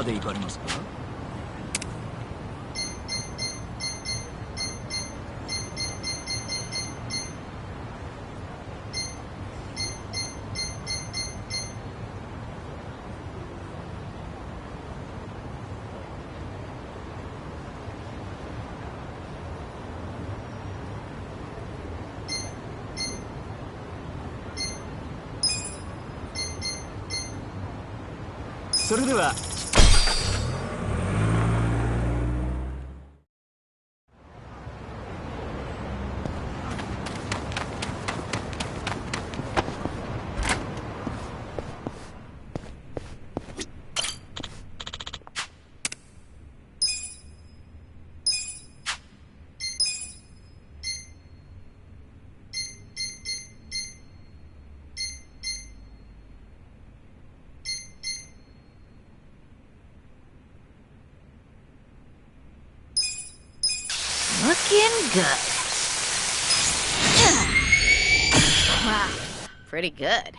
まで行かれますか？それでは。Looking good. Wow, pretty good.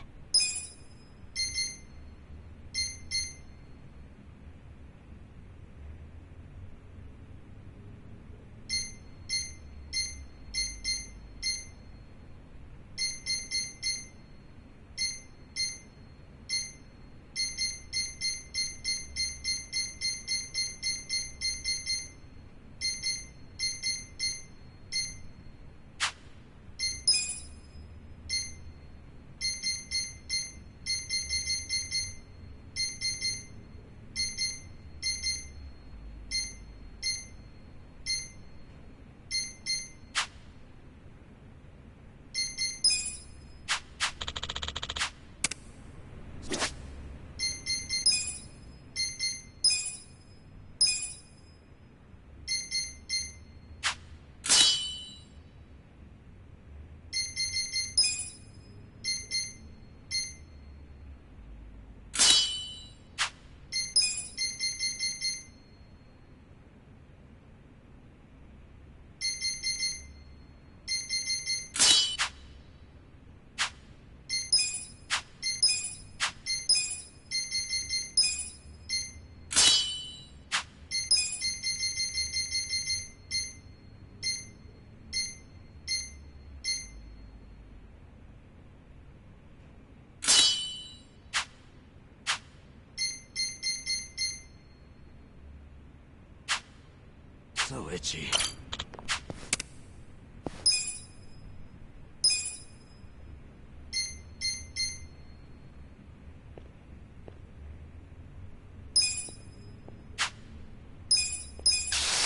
So itchy.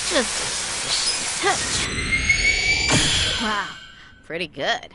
Just a touch. Wow, pretty good.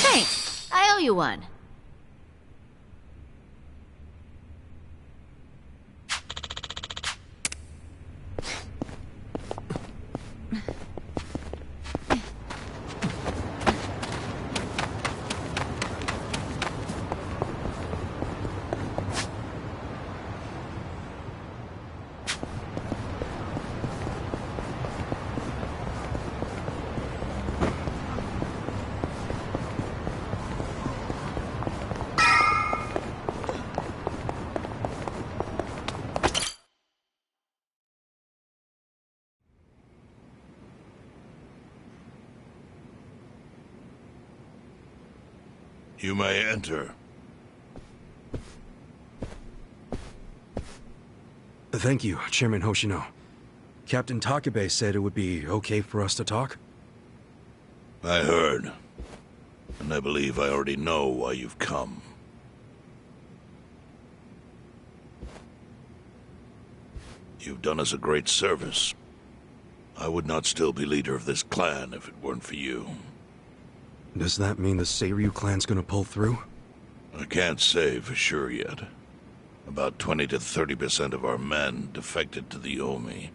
Thanks. I owe you one. You may enter. Thank you, Chairman Hoshino. Captain Takabe said it would be okay for us to talk? I heard. And I believe I already know why you've come. You've done us a great service. I would not still be leader of this clan if it weren't for you. Does that mean the Seiryu clan's gonna pull through? I can't say for sure yet. About 20 to 30% of our men defected to the Omi.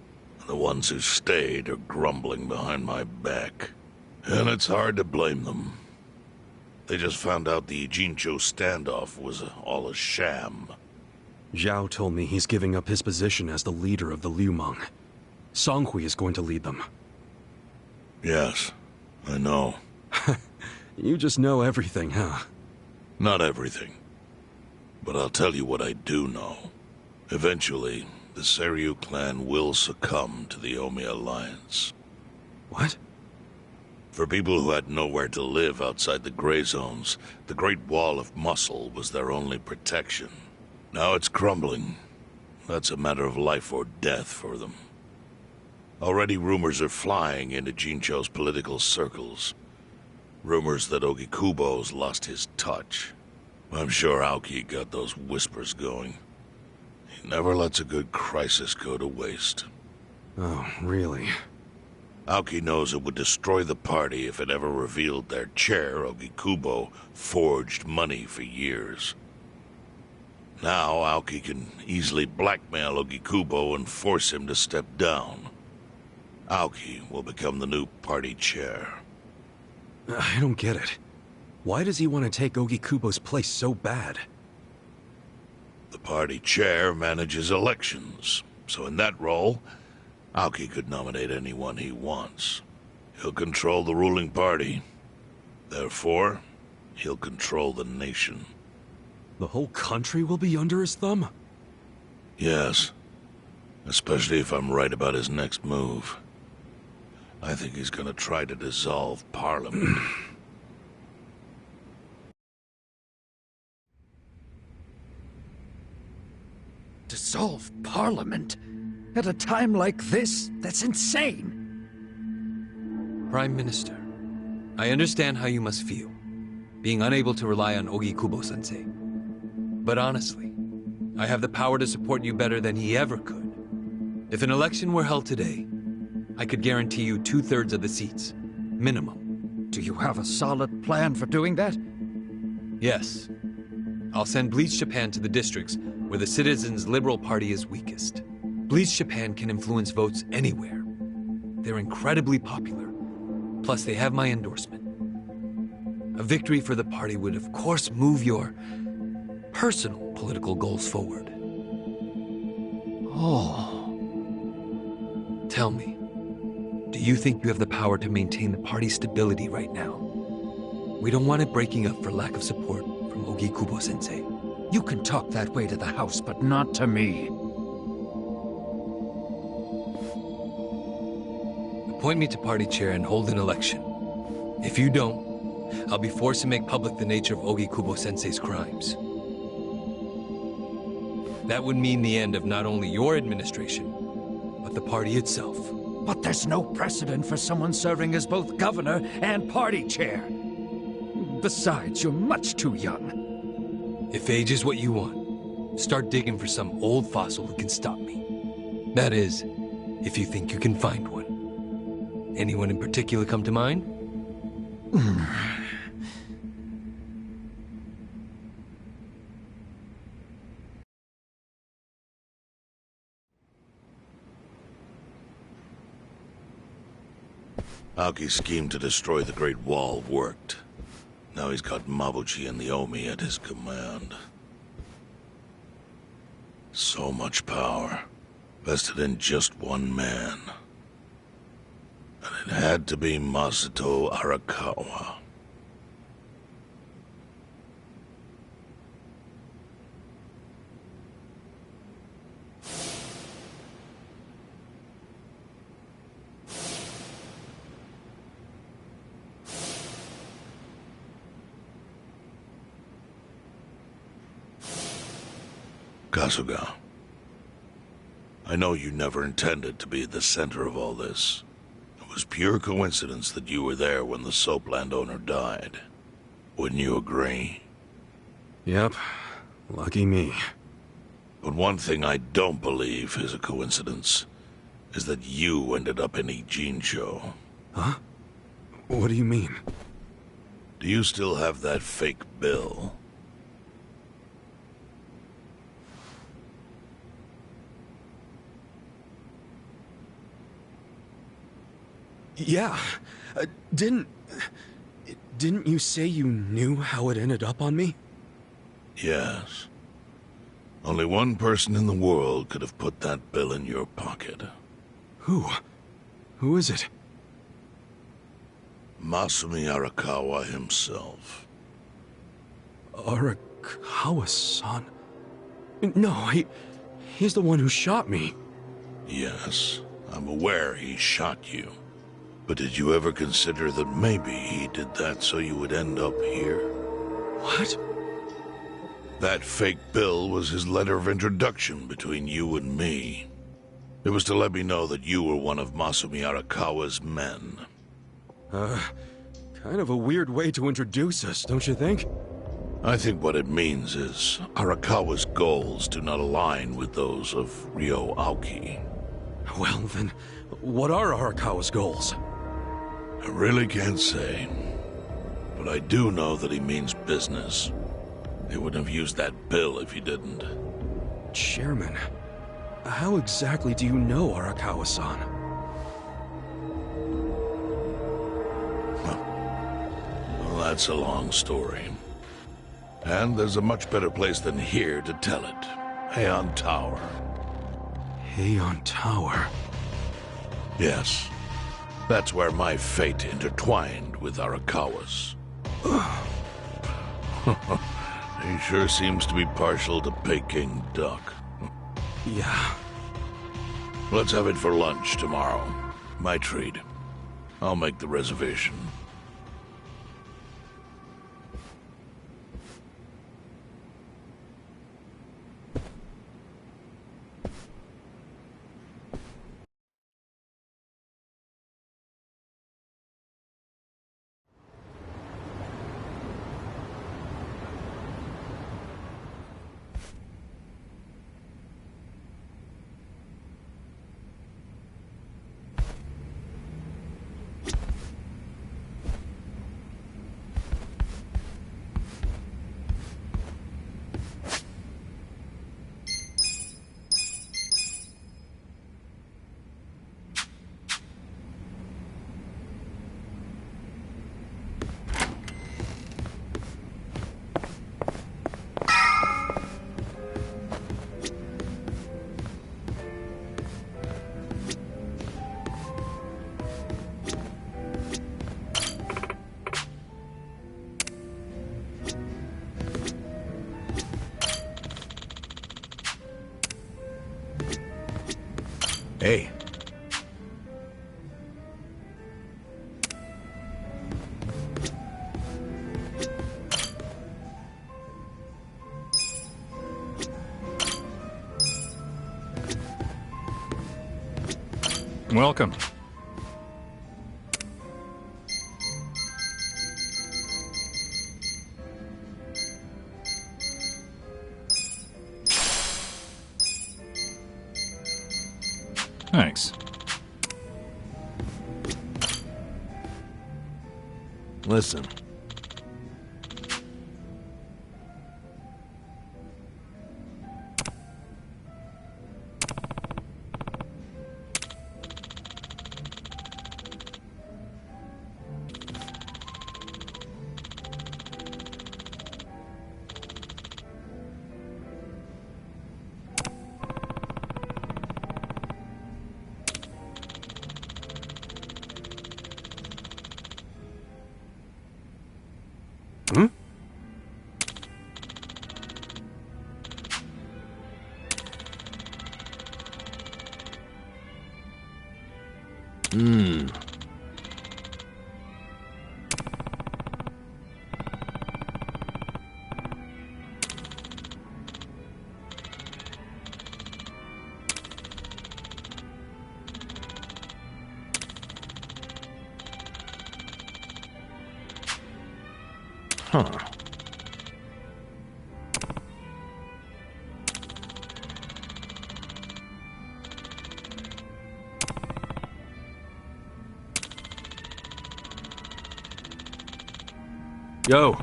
The ones who stayed are grumbling behind my back. And it's hard to blame them. They just found out the Jincho standoff was all a sham. Zhao told me he's giving up his position as the leader of the Liumang. Songhui is going to lead them. Yes, I know. You just know everything, huh? Not everything. But I'll tell you what I do know. Eventually, the Seiryu clan will succumb to the Omi Alliance. What? For people who had nowhere to live outside the gray zones, the Great Wall of Muscle was their only protection. Now it's crumbling. That's a matter of life or death for them. Already rumors are flying into Jincho's political circles. Rumors that Ogikubo's lost his touch. I'm sure Aoki got those whispers going. He never lets a good crisis go to waste. Oh, really? Aoki knows it would destroy the party if it ever revealed their chair, Ogikubo, forged money for years. Now Aoki can easily blackmail Ogikubo and force him to step down. Aoki will become the new party chair. I don't get it. Why does he want to take Ogikubo's place so bad? The party chair manages elections, so in that role, Aoki could nominate anyone he wants. He'll control the ruling party. Therefore, he'll control the nation. The whole country will be under his thumb? Yes. Especially if I'm right about his next move. I think he's gonna try to dissolve Parliament. Dissolve Parliament? At a time like this? That's insane! Prime Minister, I understand how you must feel, being unable to rely on Ogikubo-sensei. But honestly, I have the power to support you better than he ever could. If an election were held today, I could guarantee you 2/3 of the seats, minimum. Do you have a solid plan for doing that? Yes. I'll send Bleach Japan to the districts where the Citizens' Liberal Party is weakest. Bleach Japan can influence votes anywhere. They're incredibly popular. Plus, they have my endorsement. A victory for the party would, of course, move your personal political goals forward. Oh. Tell me, do you think you have the power to maintain the party's stability right now? We don't want it breaking up for lack of support from Ogikubo-sensei. You can talk that way to the house, but not to me. Appoint me to party chair and hold an election. If you don't, I'll be forced to make public the nature of Ogikubo-sensei's crimes. That would mean the end of not only your administration, but the party itself. But there's no precedent for someone serving as both governor and party chair. Besides, you're much too young. If age is what you want, start digging for some old fossil who can stop me. That is, if you think you can find one. Anyone in particular come to mind? Aoki's scheme to destroy the Great Wall worked. Now he's got Mabuchi and the Omi at his command. So much power, vested in just one man. And it had to be Masato Arakawa. Kasuga, I know you never intended to be at the center of all this. It was pure coincidence that you were there when the soap landowner died. Wouldn't you agree? Yep. Lucky me. But one thing I don't believe is a coincidence, is that you ended up in Ijincho. Huh? What do you mean? Do you still have that fake bill? Yeah. Didn't you say you knew how it ended up on me? Yes. Only one person in the world could have put that bill in your pocket. Who? Who is it? Masumi Arakawa himself. Arakawa-san? No, he's the one who shot me. Yes, I'm aware he shot you. But did you ever consider that maybe he did that so you would end up here? What? That fake bill was his letter of introduction between you and me. It was to let me know that you were one of Masumi Arakawa's men. Kind of a weird way to introduce us, don't you think? I think what it means is Arakawa's goals do not align with those of Ryo Aoki. Well, then, what are Arakawa's goals? I really can't say. But I do know that he means business. He wouldn't have used that bill if he didn't. Chairman, how exactly do you know Arakawa-san? Well, that's a long story. And there's a much better place than here to tell it. Heian Tower. Heian Tower? Yes. That's where my fate intertwined with Arakawa's. He sure seems to be partial to Peking duck. Yeah. Let's have it for lunch tomorrow. My treat. I'll make the reservation. Hey. Welcome. Thanks. Listen. Hmm? Hmm. Huh. Yo.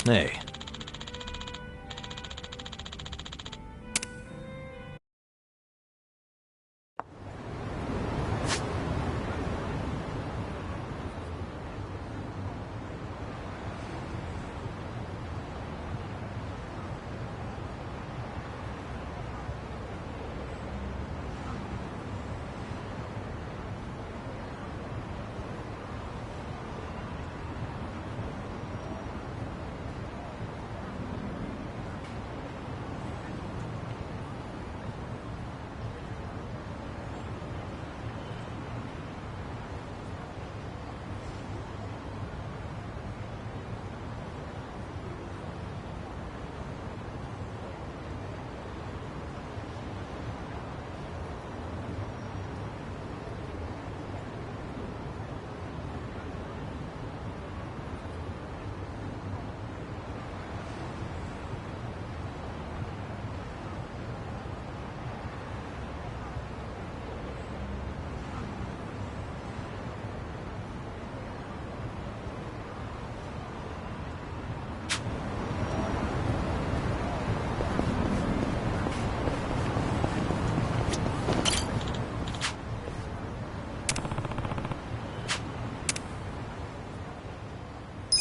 Hey.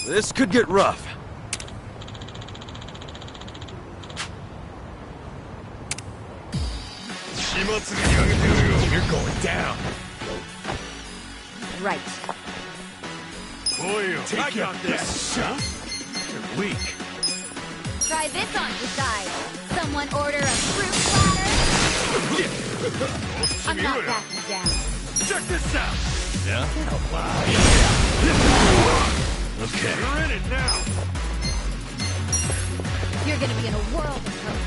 This could get rough. You're going down. Right. Take your best shot. You're weak. Try this on the side. Someone order a fruit platter? I'm not backing down. Check this out. Yeah? Okay. You're in it now. You're gonna be in a world of hurt.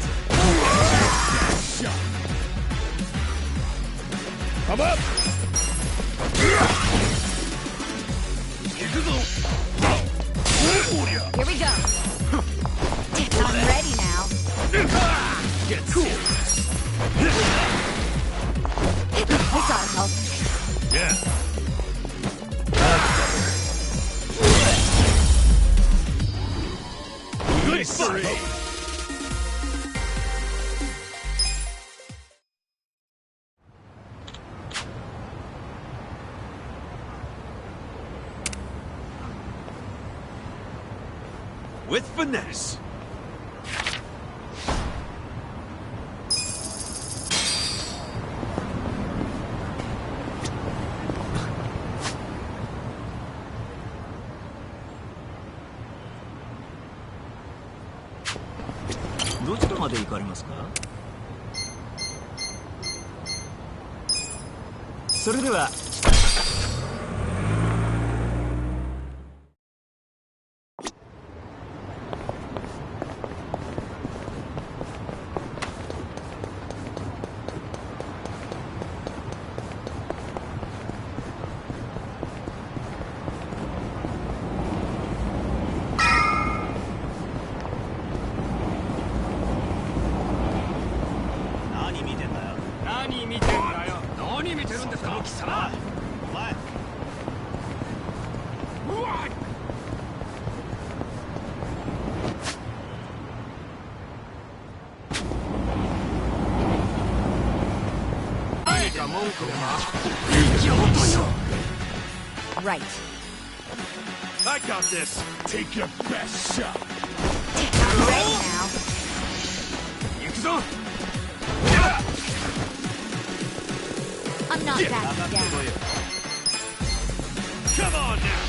Come up. Here we go. I'm ready now. Get cool. This ought to help. Yeah. Good three. With finesse. Right. I got this. Take your best shot. I'm ready now. Yakuza. I'm not backing down. Come on now.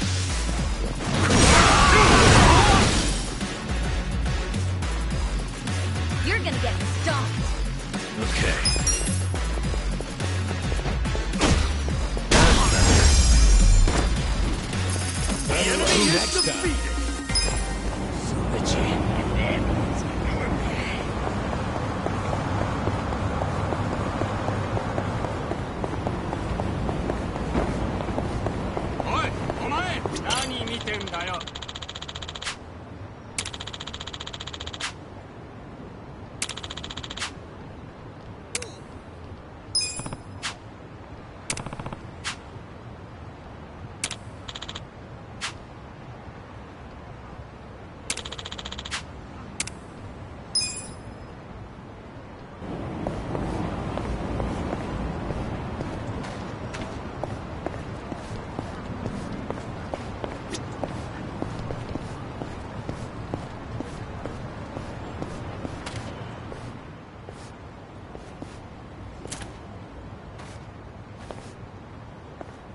You're gonna get stomped. Okay. The enemy is defeated.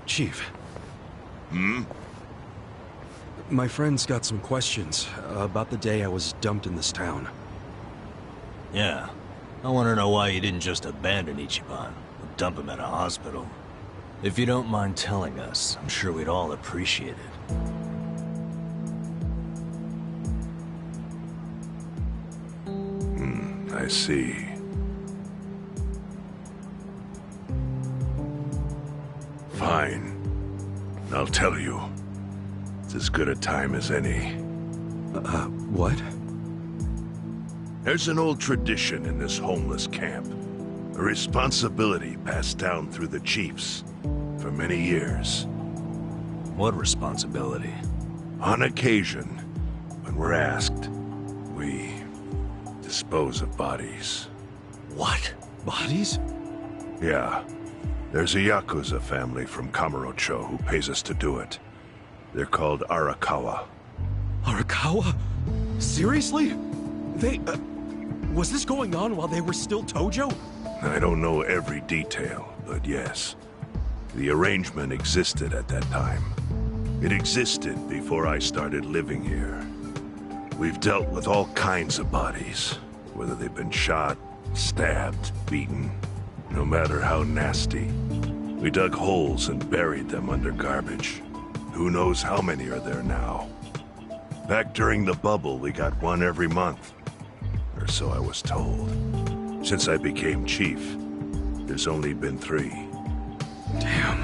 Chief. Hmm? My friend's got some questions about the day I was dumped in this town. Yeah. I want to know why you didn't just abandon Ichiban, or dump him at a hospital. If you don't mind telling us, I'm sure we'd all appreciate it. I see. Fine. I'll tell you. It's as good a time as any. What? There's an old tradition in this homeless camp. A responsibility passed down through the chiefs for many years. What responsibility? On occasion, when we're asked, we dispose of bodies. What? Bodies? Yeah. There's a Yakuza family from Kamurocho who pays us to do it. They're called Arakawa. Arakawa? Seriously? They, was this going on while they were still Tojo? I don't know every detail, but yes. The arrangement existed at that time. It existed before I started living here. We've dealt with all kinds of bodies, whether they've been shot, stabbed, beaten, no matter how nasty. We dug holes and buried them under garbage. Who knows how many are there now? Back during the bubble, we got one every month. Or so I was told. Since I became chief, there's only been 3. Damn.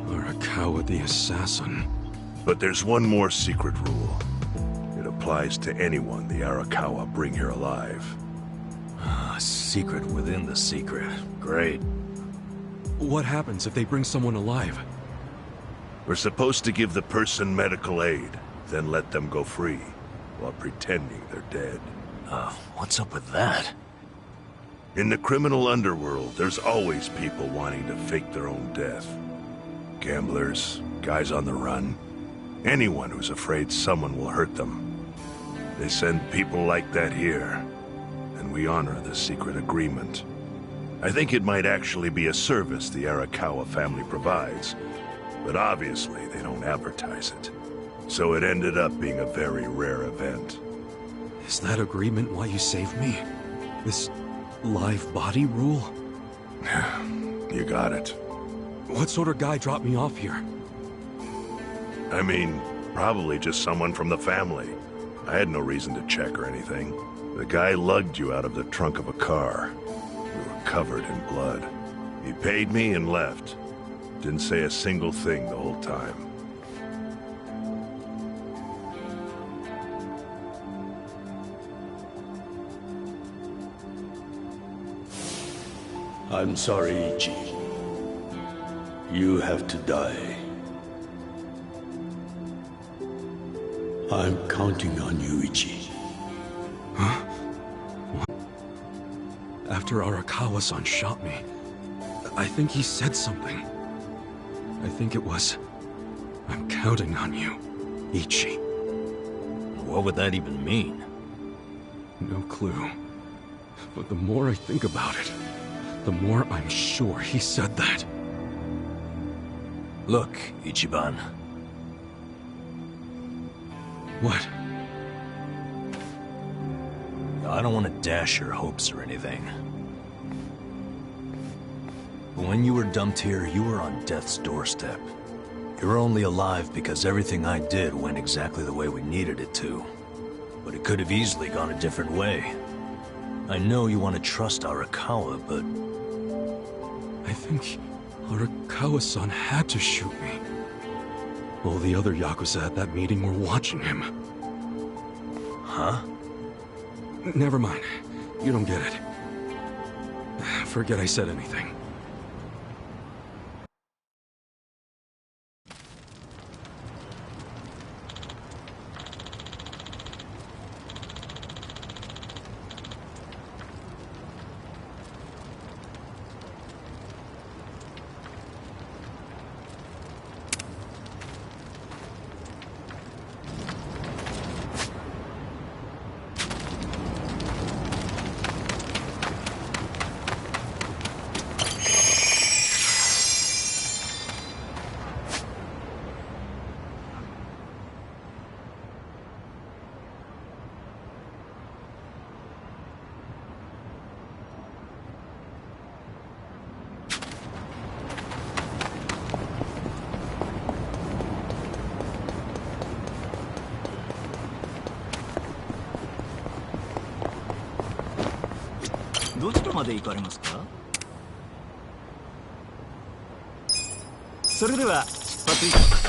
Arakawa the assassin. But there's one more secret rule. It applies to anyone the Arakawa bring here alive. A secret within the secret. Great. What happens if they bring someone alive? We're supposed to give the person medical aid, then let them go free, while pretending they're dead. What's up with that? In the criminal underworld, there's always people wanting to fake their own death. Gamblers, guys on the run, anyone who's afraid someone will hurt them. They send people like that here, and we honor the secret agreement. I think it might actually be a service the Arakawa family provides, but obviously they don't advertise it. So it ended up being a very rare event. Is that agreement why you saved me? This live body rule? You got it. What sort of guy dropped me off here? I mean, probably just someone from the family. I had no reason to check or anything. The guy lugged you out of the trunk of a car. You were covered in blood. He paid me and left. Didn't say a single thing the whole time. I'm sorry, Ichi. You have to die. I'm counting on you, Ichi. Huh? What? After Arakawa-san shot me, I think he said something. I think it was, I'm counting on you, Ichi. What would that even mean? No clue. But the more I think about it, the more I'm sure he said that. Look, Ichiban. What? I don't want to dash your hopes or anything. But when you were dumped here, you were on death's doorstep. You were only alive because everything I did went exactly the way we needed it to. But it could have easily gone a different way. I know you want to trust Arakawa, but... I think Arakawa-san had to shoot me. All the other Yakuza at that meeting were watching him. Huh? Never mind. You don't get it. Forget I said anything.どちらまで行かれますか？それでは出発いたします。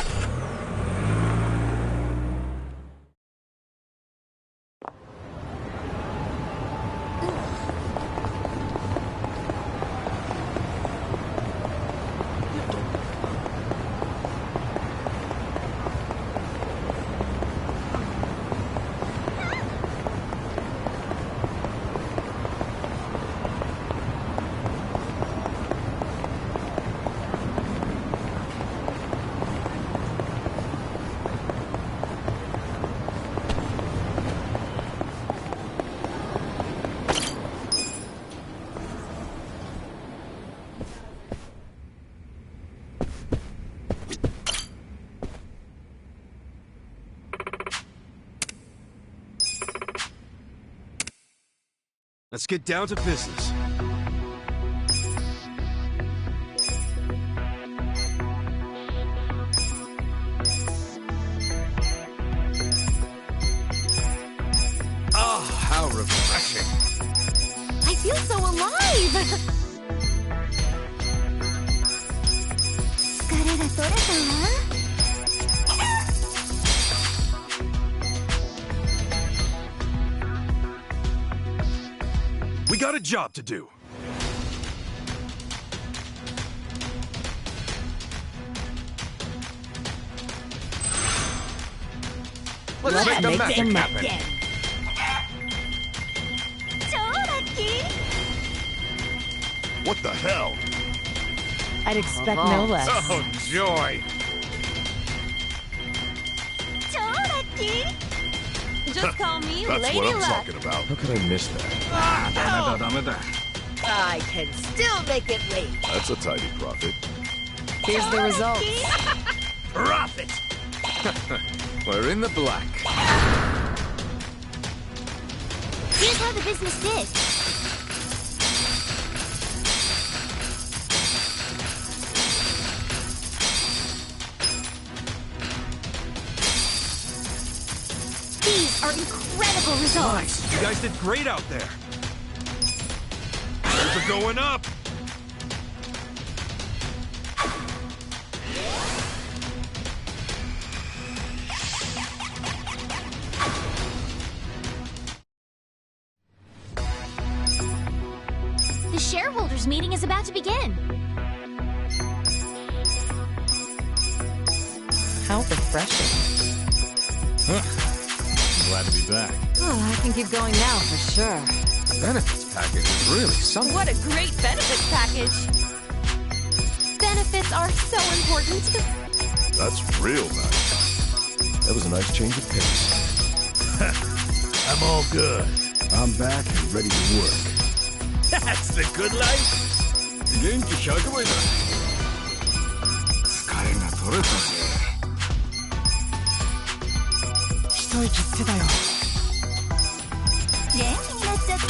Let's get down to business. Ah, how refreshing. I feel so alive! 疲れが取れたわ。We got a job to do. Let's make the magic happen. 超ラッキー What the hell? I'd expect no less. Oh, joy. 超ラッキー Just call me That's Lady what I'm Luck. talking about. How could I miss that? I can still make it wait. That's a tidy profit. Here's the result. Profit. We're in the black. Here's how the business did. These are incredible results. Nice. You guys did great out there. Things are going up. The shareholders meeting is about to begin. How refreshing. Glad to be back. Oh, I can keep going now for sure. Benefits package is really something. What a great benefits package. Benefits are so important. That's real nice. That was a nice change of pace. I'm all good. I'm back and ready to work. That's the good life. 元気100倍だ。疲れが取れたぜ。一息つけたよ。元気になっちゃった。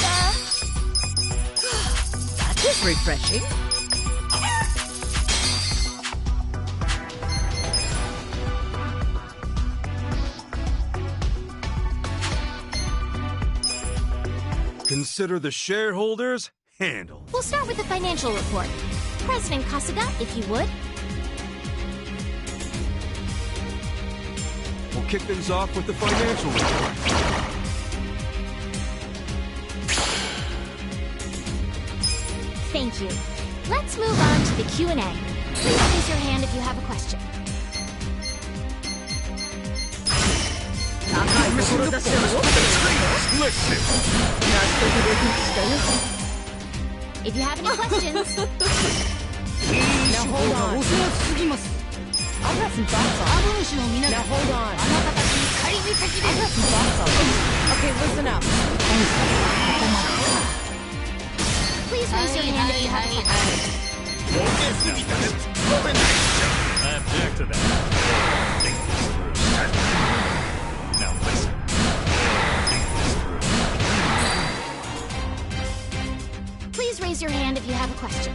That was refreshing. Consider the shareholders handled. We'll start with the financial report. President Kasuga, if you would. We'll kick things off with the financial report. Thank you. Let's move on to the Q&A. Please raise your hand if you have a question. If you have any questions, Now hold on. I've got some thoughts on it. Now hold on. I've got some thoughts on it. Okay, listen up. please raise your hand if you have a question. I object to that. Think this through. Now listen. Think this through. Please raise your hand if you have a question.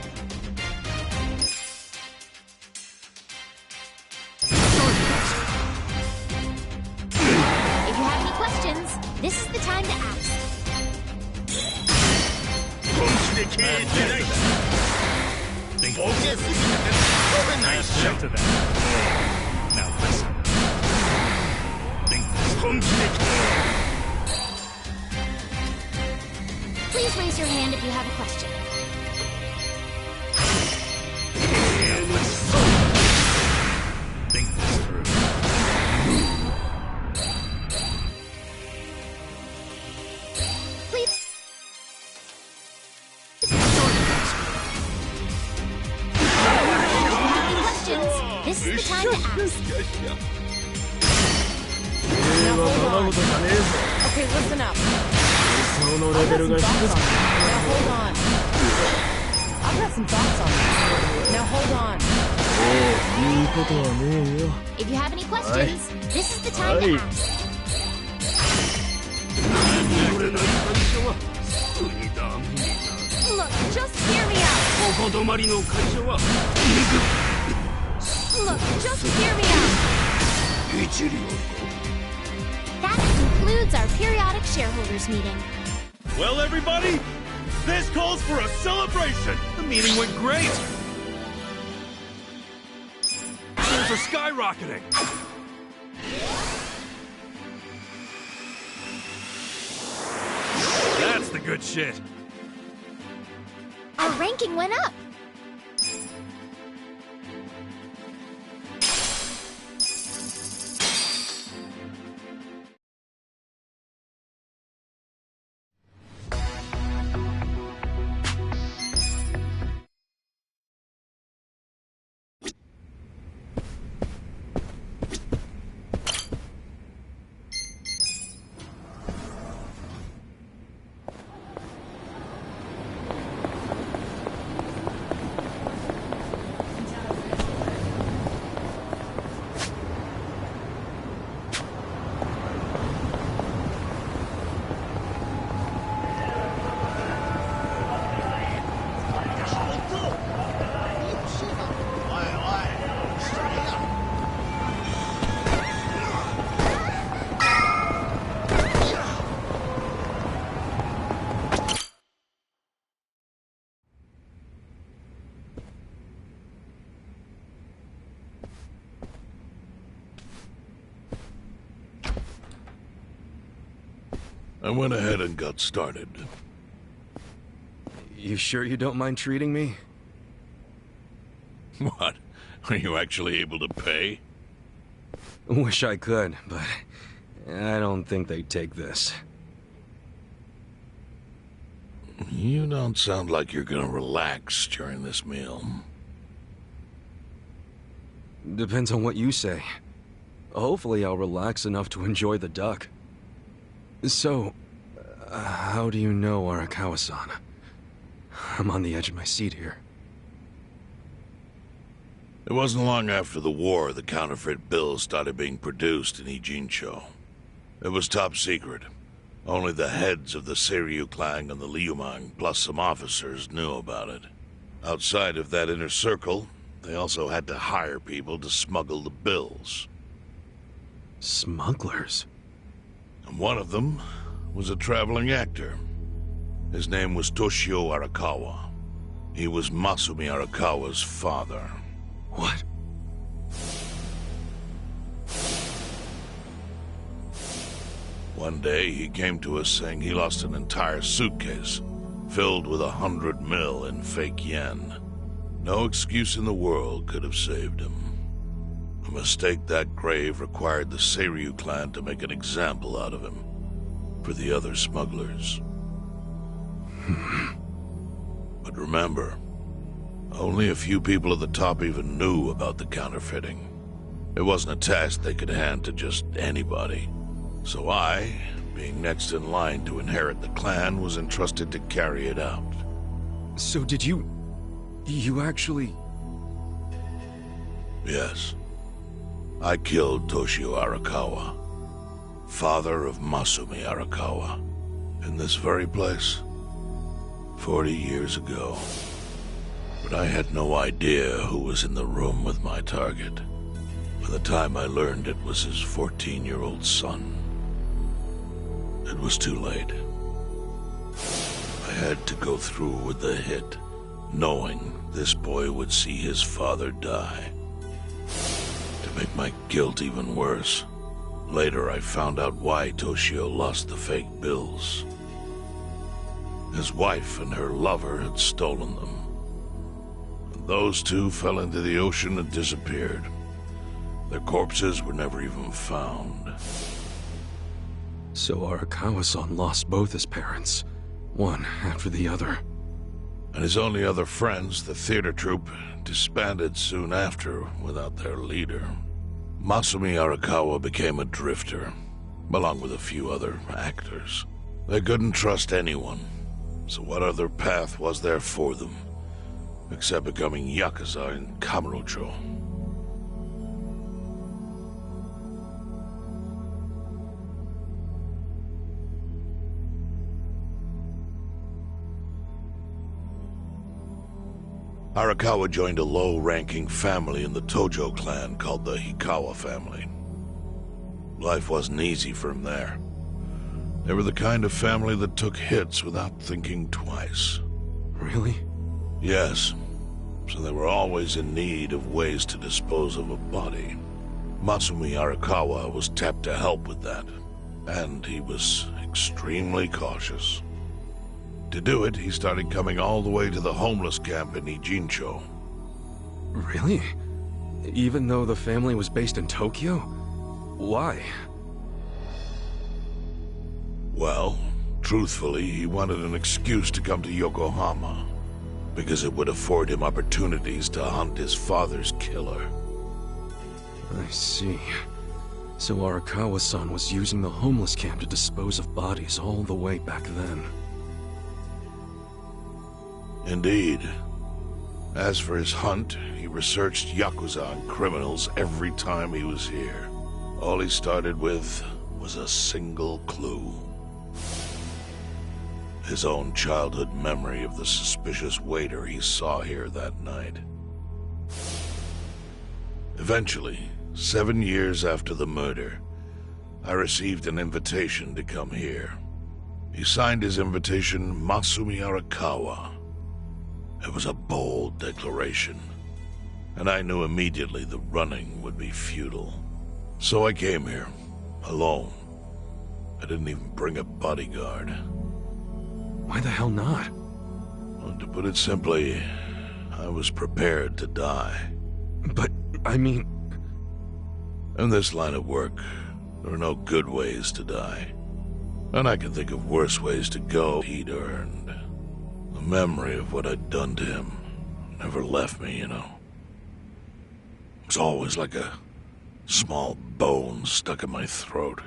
If you have any questions, this is the time to ask. I object to that. Now listen. Think this. Please raise your hand if you have a question. Think this through. Please. Questions. This is the time to ask. Now hold on. Okay, listen up. I've got some thoughts on it. Now hold on. I've got some thoughts on it. Now hold on. If you have any questions, this is the time to ask. Look, just hear me out. Look, just hear me out. That concludes our periodic shareholders meeting. Well, everybody, this calls for a celebration! The meeting went great! Shares are skyrocketing! That's the good shit! Our ranking went up. I went ahead and got started. You sure you don't mind treating me? What? Are you actually able to pay? Wish I could, but I don't think they'd take this. You don't sound like you're gonna relax during this meal. Depends on what you say. Hopefully I'll relax enough to enjoy the duck. So, how do you know Arakawa-san? I'm on the edge of my seat here. It wasn't long after the war the counterfeit bills started being produced in Ijincho. It was top secret. Only the heads of the Seiryu clan and the Liumang, plus some officers, knew about it. Outside of that inner circle, they also had to hire people to smuggle the bills. Smugglers? And one of them was a traveling actor. His name was Toshio Arakawa. He was Masumi Arakawa's father. What? One day, he came to us saying he lost an entire suitcase, filled with 100 mil in fake yen. No excuse in the world could have saved him. A mistake that grave required the Seiryu clan to make an example out of him for the other smugglers. But remember, only a few people at the top even knew about the counterfeiting. It wasn't a task they could hand to just anybody. So I, being next in line to inherit the clan, was entrusted to carry it out. So did you actually... Yes. I killed Toshio Arakawa, father of Masumi Arakawa, in this very place, 40 years ago. But I had no idea who was in the room with my target. By the time I learned it was his 14-year-old son, it was too late. I had to go through with the hit, knowing this boy would see his father die. To make my guilt even worse, later I found out why Toshio lost the fake bills. His wife and her lover had stolen them. And those two fell into the ocean and disappeared. Their corpses were never even found. So Arakawa-san lost both his parents, one after the other. And his only other friends, the theater troupe, disbanded soon after without their leader. Masumi Arakawa became a drifter, along with a few other actors. They couldn't trust anyone, so what other path was there for them, except becoming Yakuza in Kamurocho? Arakawa joined a low-ranking family in the Tojo clan called the Hikawa family. Life wasn't easy for him there. They were the kind of family that took hits without thinking twice. Really? Yes. So they were always in need of ways to dispose of a body. Masumi Arakawa was tapped to help with that, and he was extremely cautious. To do it, he started coming all the way to the homeless camp in Ijincho. Really? Even though the family was based in Tokyo? Why? Well, truthfully, he wanted an excuse to come to Yokohama, because it would afford him opportunities to hunt his father's killer. I see. So Arakawa-san was using the homeless camp to dispose of bodies all the way back then. Indeed. As for his hunt, he researched Yakuza and criminals every time he was here. All he started with was a single clue. His own childhood memory of the suspicious waiter he saw here that night. Eventually, 7 years after the murder, I received an invitation to come here. He signed his invitation Masumi Arakawa. It was a bold declaration, and I knew immediately the running would be futile. So I came here, alone. I didn't even bring a bodyguard. Why the hell not? Well, to put it simply, I was prepared to die. But, I mean... In this line of work, there are no good ways to die. And I can think of worse ways to go he'd earned. The memory of what I'd done to him never left me, you know. It was always like a small bone stuck in my throat.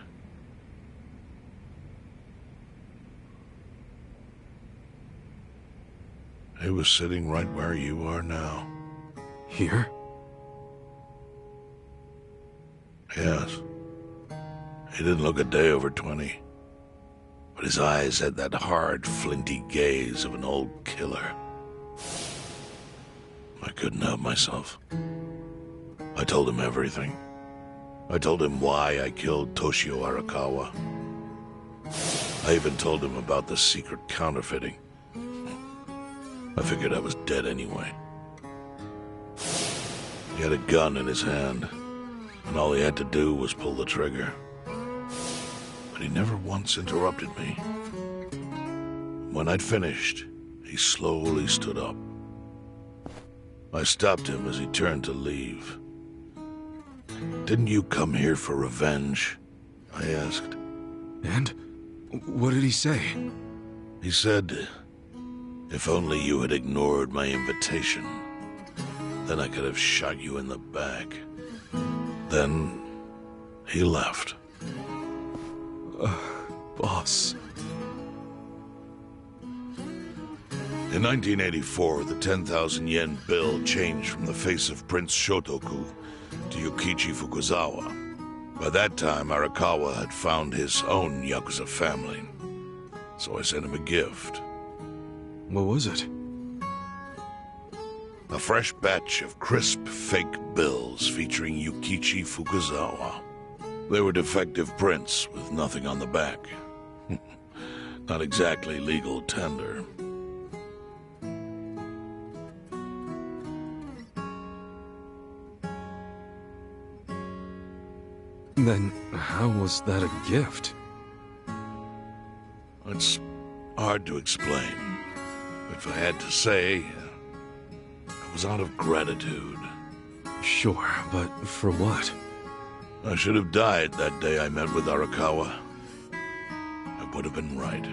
He was sitting right where you are now. Here? Yes. He didn't look a day over 20. But his eyes had that hard, flinty gaze of an old killer. I couldn't help myself. I told him everything. I told him why I killed Toshio Arakawa. I even told him about the secret counterfeiting. I figured I was dead anyway. He had a gun in his hand, and all he had to do was pull the trigger. But he never once interrupted me. When I'd finished, he slowly stood up. I stopped him as he turned to leave. "Didn't you come here for revenge?" I asked. And? What did he say? He said, "If only you had ignored my invitation, then I could have shot you in the back." Then he left. Boss. In 1984, the 10,000 yen bill changed from the face of Prince Shotoku to Yukichi Fukuzawa. By that time, Arakawa had found his own Yakuza family. So I sent him a gift. What was it? A fresh batch of crisp, fake bills featuring Yukichi Fukuzawa. They were defective prints with nothing on the back. Not exactly legal tender. Then how was that a gift? It's hard to explain. If I had to say, it was out of gratitude. Sure, but for what? I should have died that day I met with Arakawa. I would have been right.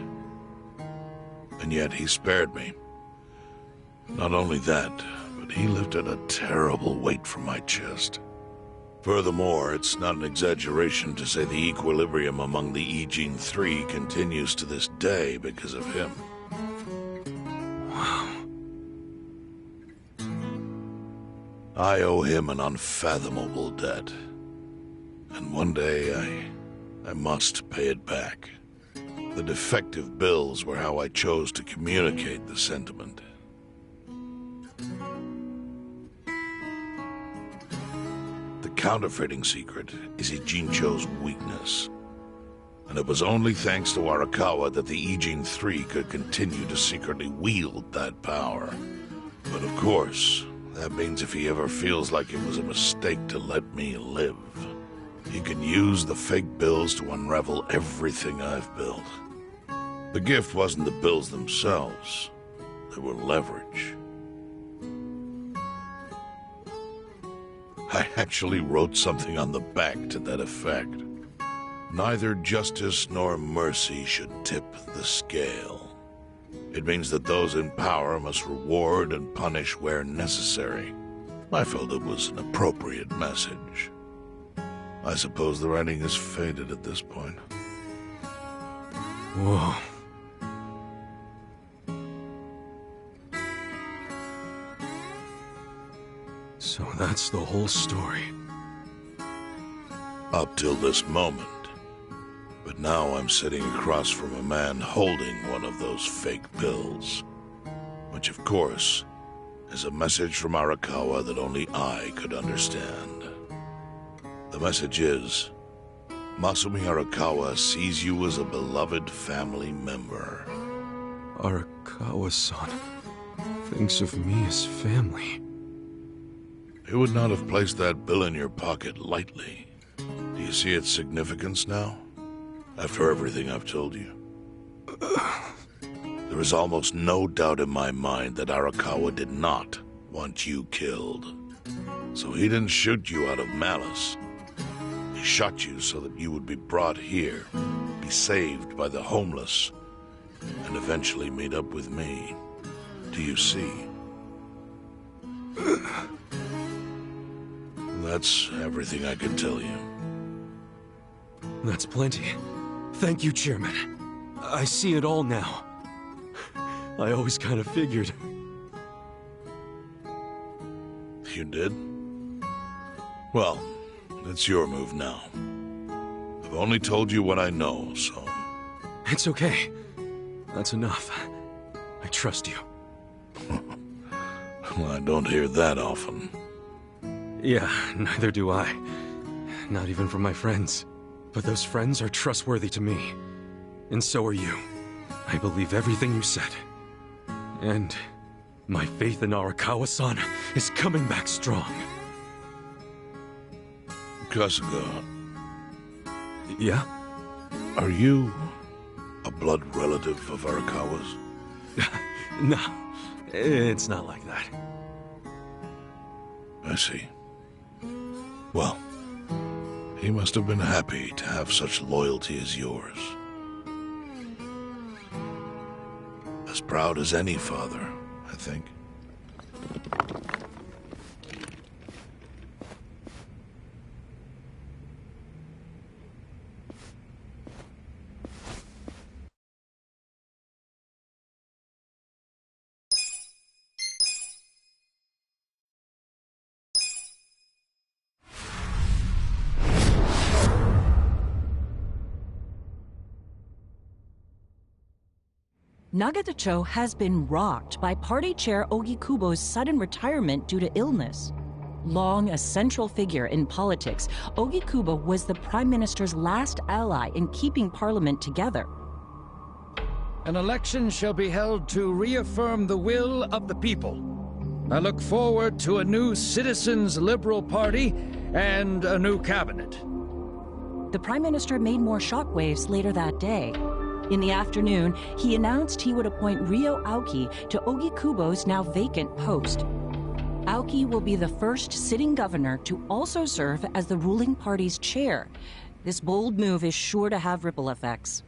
And yet he spared me. Not only that, but he lifted a terrible weight from my chest. Furthermore, it's not an exaggeration to say the equilibrium among the Ijin Three continues to this day because of him. Wow. I owe him an unfathomable debt. And one day, I must pay it back. The defective bills were how I chose to communicate the sentiment. counterfeiting secret is Ijincho's weakness. And it was only thanks to Arakawa that the Ijin 3 could continue to secretly wield that power. But of course, that means if he ever feels like it was a mistake to let me live, he can use the fake bills to unravel everything I've built. The gift wasn't the bills themselves, they were leverage. I actually wrote something on the back to that effect. Neither justice nor mercy should tip the scale. It means that those in power must reward and punish where necessary. I felt it was an appropriate message. I suppose the writing is faded at this point. Whoa. So that's the whole story. Up till this moment. But now I'm sitting across from a man holding one of those fake bills. Which, of course, is a message from Arakawa that only I could understand. The message is, Masumi Arakawa sees you as a beloved family member. Arakawa-san thinks of me as family. He would not have placed that bill in your pocket lightly. Do you see its significance now? After everything I've told you? There is almost no doubt in my mind that Arakawa did not want you killed. So he didn't shoot you out of malice. He shot you so that you would be brought here, be saved by the homeless, and eventually meet up with me. Do you see? That's everything I can tell you. That's plenty. Thank you, Chairman. I see it all now. I always kind of figured. You did? Well, it's your move now. I've only told you what I know, so... It's okay. That's enough. I trust you. Well, I don't hear that often. Yeah, neither do I. Not even from my friends. But those friends are trustworthy to me. And so are you. I believe everything you said. And my faith in Arakawa-san is coming back strong. Kasuga. Yeah? Are you a blood relative of Arakawa's? No, it's not like that. I see. Well, he must have been happy to have such loyalty as yours. As proud as any father, I think. Nagatacho has been rocked by Party Chair Ogikubo's sudden retirement due to illness. Long a central figure in politics, Ogikubo was the Prime Minister's last ally in keeping Parliament together. An election shall be held to reaffirm the will of the people. I look forward to a new Citizens' Liberal Party and a new cabinet. The Prime Minister made more shockwaves later that day. In the afternoon, he announced he would appoint Ryo Aoki to Ogikubo's now vacant post. Aoki will be the first sitting governor to also serve as the ruling party's chair. This bold move is sure to have ripple effects.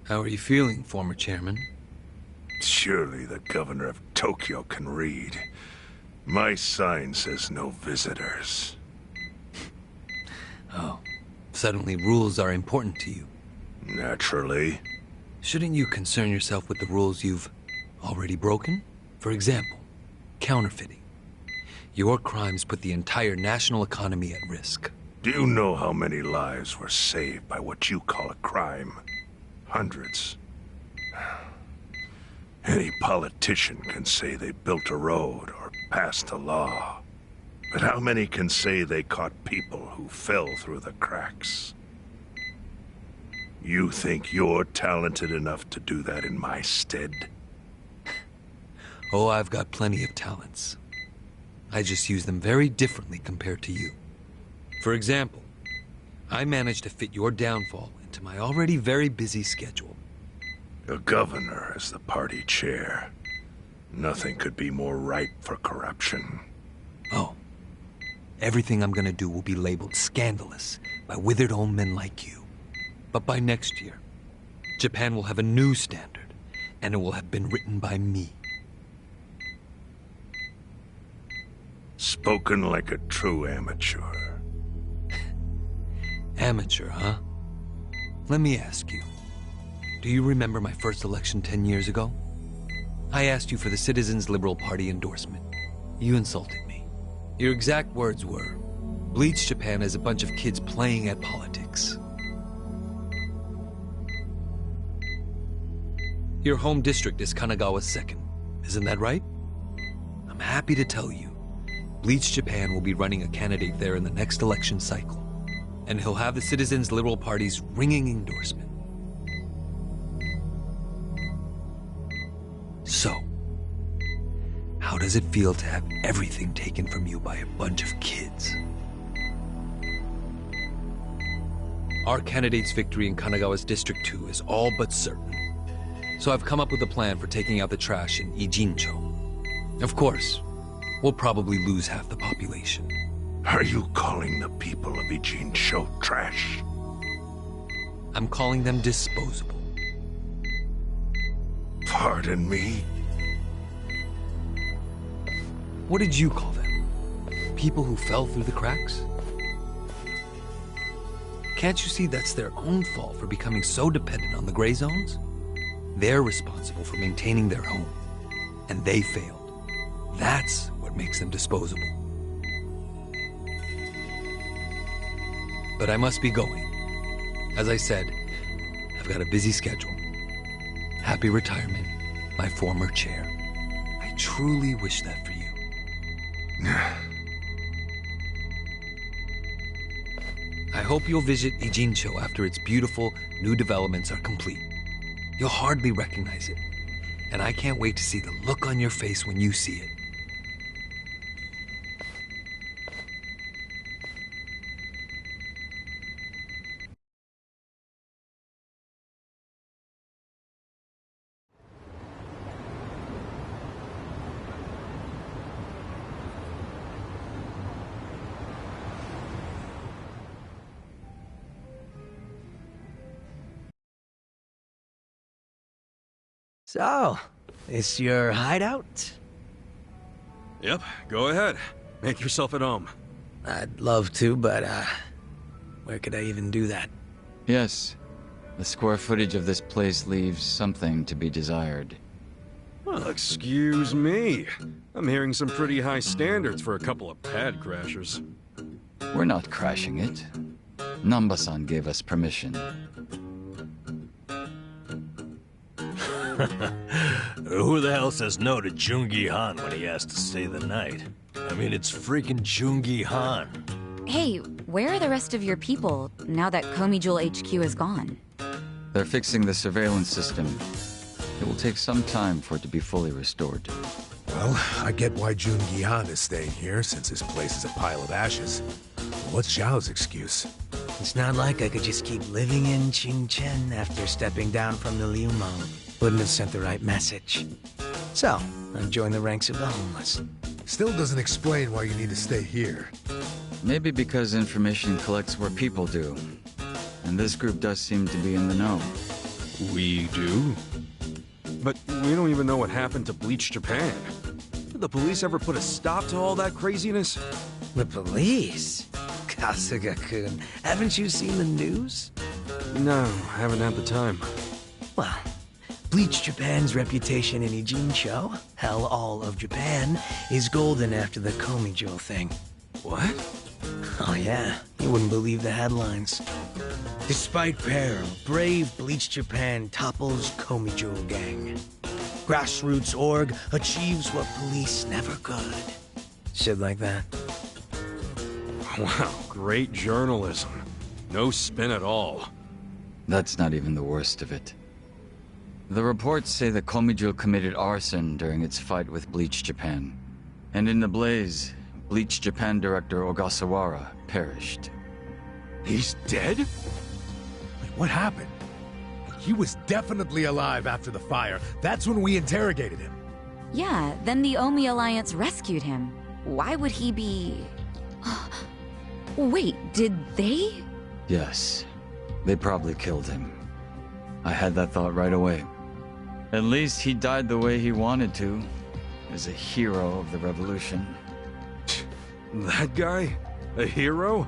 How are you feeling, former chairman? Surely the governor of Tokyo can read. My sign says no visitors. Oh, suddenly rules are important to you. Naturally. Shouldn't you concern yourself with the rules you've already broken? For example, counterfeiting. Your crimes put the entire national economy at risk. Do you know how many lives were saved by what you call a crime? Hundreds. Any politician can say they built a road or passed a law. But how many can say they caught people who fell through the cracks? You think you're talented enough to do that in my stead? Oh, I've got plenty of talents. I just use them very differently compared to you. For example, I managed to fit your downfall into my already very busy schedule. A governor as the party chair. Nothing could be more ripe for corruption. Oh. Everything I'm gonna do will be labeled scandalous by withered old men like you. But by next year, Japan will have a new standard, and it will have been written by me. Spoken like a true amateur. Amateur, huh? Let me ask you. Do you remember my first election 10 years ago? I asked you for the Citizens Liberal Party endorsement. You insulted me. Your exact words were, Bleach Japan is a bunch of kids playing at politics. Your home district is Kanagawa's second. Isn't that right? I'm happy to tell you, Bleach Japan will be running a candidate there in the next election cycle. And he'll have the Citizens Liberal Party's ringing endorsement. So, how does it feel to have everything taken from you by a bunch of kids? Our candidate's victory in Kanagawa's District 2 is all but certain. So I've come up with a plan for taking out the trash in Ijincho. Of course, we'll probably lose half the population. Are you calling the people of Ijincho trash? I'm calling them disposable. Pardon me? What did you call them? People who fell through the cracks? Can't you see that's their own fault for becoming so dependent on the gray zones? They're responsible for maintaining their home, and they failed. That's what makes them disposable. But I must be going. As I said, I've got a busy schedule. Happy retirement, my former chair. I truly wish that for you. I hope you'll visit Ijincho after its beautiful new developments are complete. You'll hardly recognize it, and I can't wait to see the look on your face when you see it. So, this your hideout? Yep, go ahead. Make yourself at home. I'd love to, but, where could I even do that? Yes. The square footage of this place leaves something to be desired. Well, excuse me. I'm hearing some pretty high standards for a couple of pad crashers. We're not crashing it. Namba-san gave us permission. Who the hell says no to Jungi Han when he asks to stay the night? I mean, it's freaking Jungi Han. Hey, where are the rest of your people now that Komi Jewel HQ is gone? They're fixing the surveillance system. It will take some time for it to be fully restored. Well, I get why Jungi Han is staying here, since his place is a pile of ashes. What's Zhao's excuse? It's not like I could just keep living in Qingchen after stepping down from the Liu Meng. Wouldn't have sent the right message. So, I joined the ranks of the homeless. Still doesn't explain why you need to stay here. Maybe because information collects where people do. And this group does seem to be in the know. We do? But we don't even know what happened to Bleach Japan. Did the police ever put a stop to all that craziness? The police? Kasuga-kun, haven't you seen the news? No, haven't had the time. Well, Bleach Japan's reputation in Ijincho, hell, all of Japan, is golden after the Komijul thing. What? Oh yeah, you wouldn't believe the headlines. Despite peril, brave Bleach Japan topples Komijul gang. Grassroots org achieves what police never could. Shit like that. Wow, great journalism. No spin at all. That's not even the worst of it. The reports say that Komijul committed arson during its fight with Bleach Japan. And in the blaze, Bleach Japan director Ogasawara perished. He's dead? Wait, what happened? He was definitely alive after the fire. That's when we interrogated him. Yeah, then the Omi Alliance rescued him. Why would he be... Wait, did they? Yes. They probably killed him. I had that thought right away. At least he died the way he wanted to, as a hero of the revolution. That guy? A hero?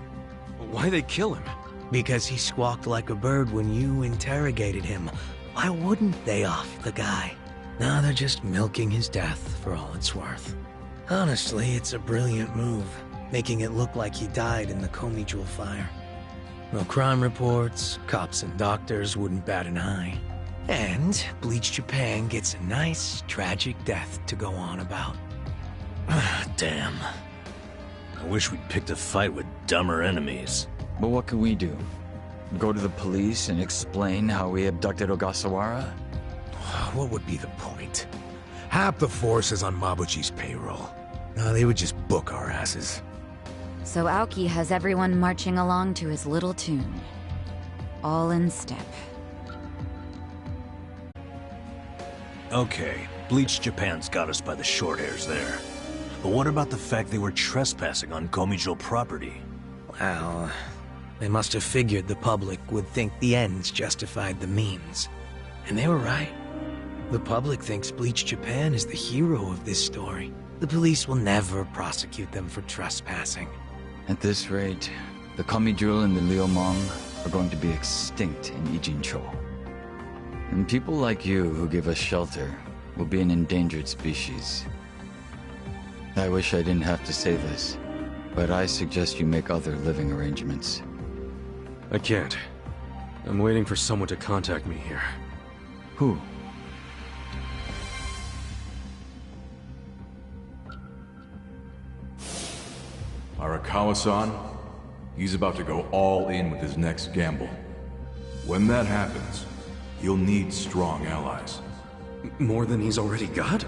Why'd they kill him? Because he squawked like a bird when you interrogated him. Why wouldn't they off the guy? Now they're just milking his death for all it's worth. Honestly, it's a brilliant move, making it look like he died in the Komijul fire. No crime reports, cops and doctors wouldn't bat an eye. And Bleach Japan gets a nice, tragic death to go on about. Damn. I wish we'd picked a fight with dumber enemies. But what can we do? Go to the police and explain how we abducted Ogasawara? What would be the point? Half the force is on Mabuchi's payroll. No, they would just book our asses. So Aoki has everyone marching along to his little tune. All in step. Okay, Bleach Japan's got us by the short hairs there. But what about the fact they were trespassing on Komijul property? Well, they must have figured the public would think the ends justified the means. And they were right. The public thinks Bleach Japan is the hero of this story. The police will never prosecute them for trespassing. At this rate, the Komijul and the Liumang are going to be extinct in Ijincho. And people like you who give us shelter will be an endangered species. I wish I didn't have to say this, but I suggest you make other living arrangements. I can't. I'm waiting for someone to contact me here. Who? Arakawa-san, he's about to go all in with his next gamble. When that happens, he'll need strong allies. More than he's already got?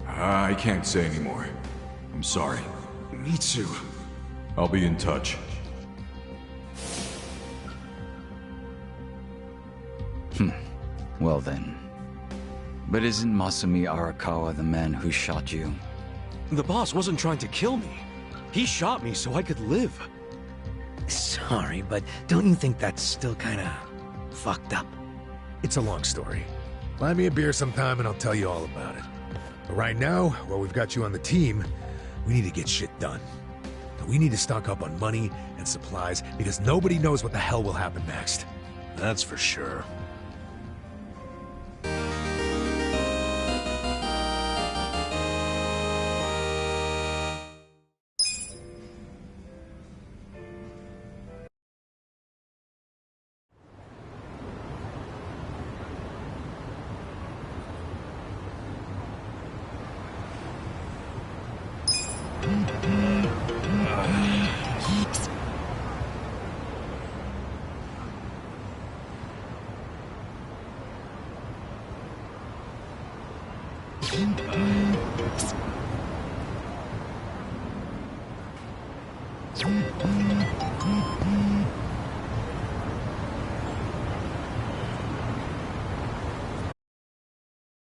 I can't say anymore. I'm sorry. Me too. I'll be in touch. Well then. But isn't Masumi Arakawa the man who shot you? The boss wasn't trying to kill me. He shot me so I could live. Sorry, but don't you think that's still kinda fucked up? It's a long story. Buy me a beer sometime and I'll tell you all about it. But right now, while we've got you on the team, we need to get shit done. We need to stock up on money and supplies because nobody knows what the hell will happen next. That's for sure.